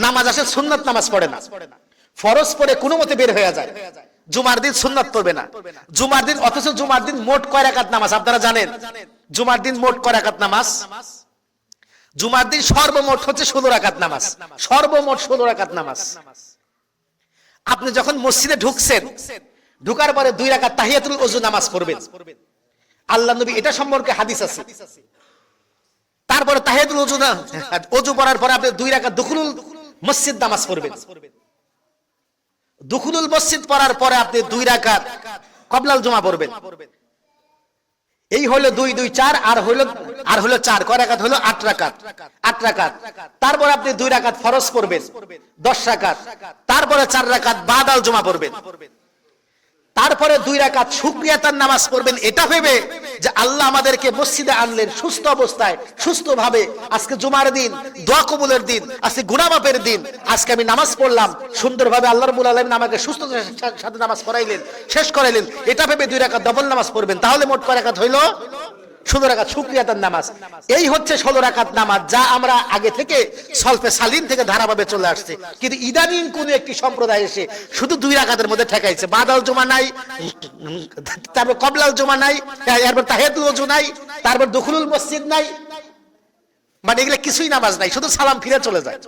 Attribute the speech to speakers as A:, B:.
A: নামাজ আসে, সুন্নাত নামাজ পড়ে না, ফরজ পড়ে কোনো মতে বের হয়ে যায়। জুমার দিন সুন্নাত পড়বে না, জুমার দিন, অথচ জুমার দিন মোট কয় রাকাত নামাজ আপনারা জানেন? জুমার দিন মোট কয় রাকাত নামাজ? জুমার দিন সর্বমোট হচ্ছে 16 রাকাত নামাজ, সর্বমোট 16 রাকাত নামাজ। আপনি যখন মসজিদে ঢুকছেন, ঢুকার পরে 2 রাকাত তাহিয়াতুল ওযু নামাজ পড়বেন। আল্লাহ নবী এটা সম্পর্কে হাদিস আছে। তারপরে তাহিয়াতুল ওযু না, ওযু পড়ার পরে আপনি 2 রাকাত দুখুলুল মসজিদ নামাজ পড়বেন। দুখুলুল মসজিদ পড়ার পরে আপনি 2 রাকাত কবলাল জুমা পড়বেন। এই হলো 2 2 4, আর হলো 4, কয় রাকাত হলো? 8 রাকাত, 8 রাকাত। তারপর আপনি 2 রাকাত ফরজ পড়বেন, 10 রাকাত। তারপরে 4 রাকাত বাদাল জুমা পড়বেন। তারপরে 2 রাকাত শুকরিয়াতার নামাজ পড়বেন, এটা ভেবে যে আল্লাহ আমাদেরকে মসজিদে আনলেন সুস্থ অবস্থায়, সুস্থভাবে। আজকে জুমার দিন, দোয়া কবুলের দিন, আজকে গুনাহ মাফের দিন। আজকে আমি নামাজ পড়লাম সুন্দরভাবে, আল্লাহ রাব্বুল আলামিন আমাকে সুস্থতার সাথে নামাজ পড়াইলেন, শেষ করাইলেন। এটা ভেবে 2 রাকাত ডবল নামাজ পড়বেন। তাহলে মোট কয় রাকাত হইল? 16 রাকাত শুকরিয়াতার নামাজ। এই হচ্ছে 16 রাকাত নামাজ, যা আমরা আগে থেকে সলফে সালিন থেকে ধারাভাবে চলে আসছে। কিন্তু ইদানিং কোন একটি সম্প্রদায় এসে শুধু 2 রাকাতের মধ্যে ঠেকাইছে। বাদাল জুমা নাই, তারপর কবলাল জুমা নাই, এরপর তাহিয়াতুল ওযু নাই, তারপর দুখুলুল মসজিদ নাই, মানে এগুলা কিছুই নামাজ নাই, শুধু সালাম ফিরে চলে যায়।